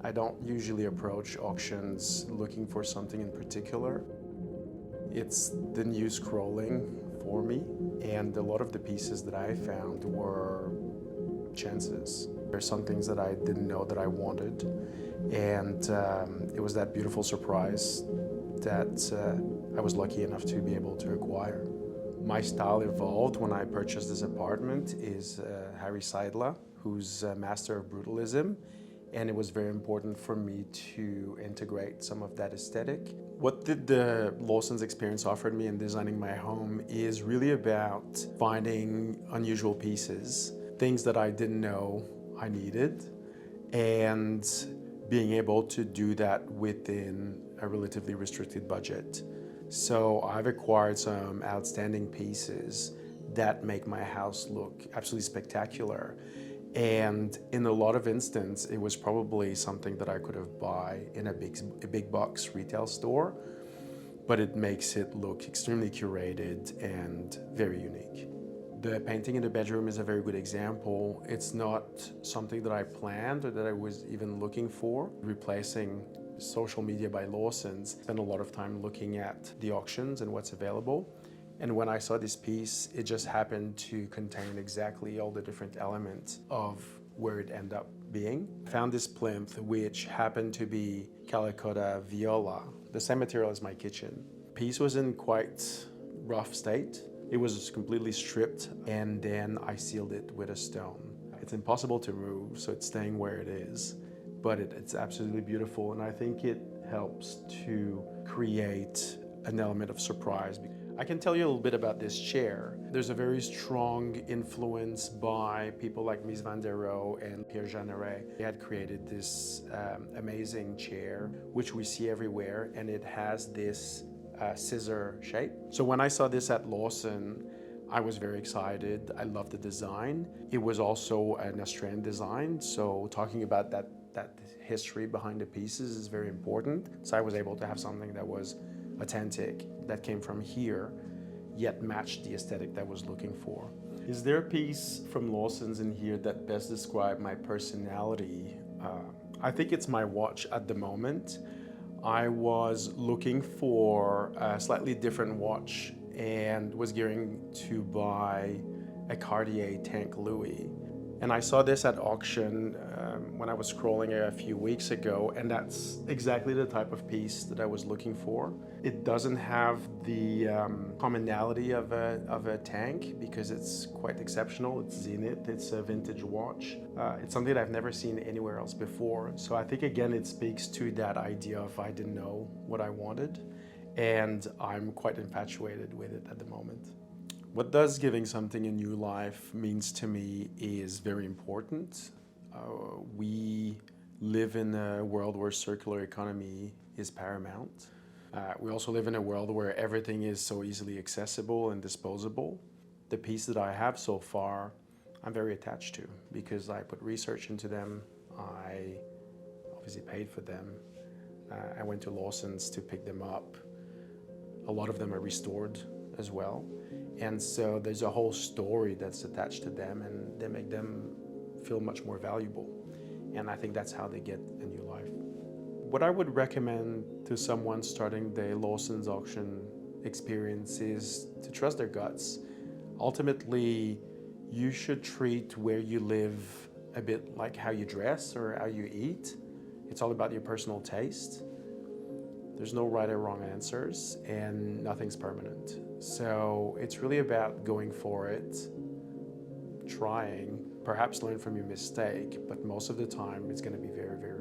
I don't usually approach auctions looking for something in particular. It's the new scrolling for me, and a lot of the pieces that I found were chances. There's some things that I didn't know that I wanted, and it was that beautiful surprise that I was lucky enough to be able to acquire. My style evolved when I purchased this apartment is Harry Seidler, who's a master of Brutalism, and it was very important for me to integrate some of that aesthetic. What the Lawsons experience offered me in designing my home is really about finding unusual pieces, things that I didn't know I needed, and being able to do that within a relatively restricted budget. So I've acquired some outstanding pieces that make my house look absolutely spectacular. And in a lot of instances, it was probably something that I could have bought in a big box retail store, but it makes it look extremely curated and very unique. The painting in the bedroom is a very good example. It's not something that I planned or that I was even looking for. Replacing social media by Lawsons, spent a lot of time looking at the auctions and what's available. And when I saw this piece, it just happened to contain exactly all the different elements of where it ended up being. I found this plinth, which happened to be Calicotta Viola, the same material as my kitchen. The piece was in quite rough state. It was completely stripped, and then I sealed it with a stone. It's impossible to move, so it's staying where it is, but it's absolutely beautiful, and I think it helps to create an element of surprise. I can tell you a little bit about this chair. There's a very strong influence by people like Mies van der Rohe and Pierre Jeanneret. They had created this amazing chair, which we see everywhere, and it has this scissor shape. So when I saw this at Lawson, I was very excited. I loved the design. It was also an Australian design, so talking about that history behind the pieces is very important. So I was able to have something that was authentic, that came from here, yet matched the aesthetic that I was looking for. Is there a piece from Lawsons in here that best describes my personality? I think it's my watch at the moment. I was looking for a slightly different watch and was gearing to buy a Cartier Tank Louis. And I saw this at auction when I was scrolling a few weeks ago, and that's exactly the type of piece that I was looking for. It doesn't have the commonality of a tank because it's quite exceptional. It's Zenith, it's a vintage watch. It's something that I've never seen anywhere else before. So I think again it speaks to that idea of I didn't know what I wanted, and I'm quite infatuated with it at the moment. What does giving something a new life means to me is very important. We live in a world where circular economy is paramount. We also live in a world where everything is so easily accessible and disposable. The piece that I have so far, I'm very attached to because I put research into them. I obviously paid for them. I went to Lawsons to pick them up. A lot of them are restored as well. And so there's a whole story that's attached to them, and they make them feel much more valuable. And I think that's how they get a new life. What I would recommend to someone starting the Lawsons auction experience is to trust their guts. Ultimately, you should treat where you live a bit like how you dress or how you eat. It's all about your personal taste. There's no right or wrong answers, and nothing's permanent. So it's really about going for it, trying, perhaps learn from your mistake, but most of the time it's going to be very, very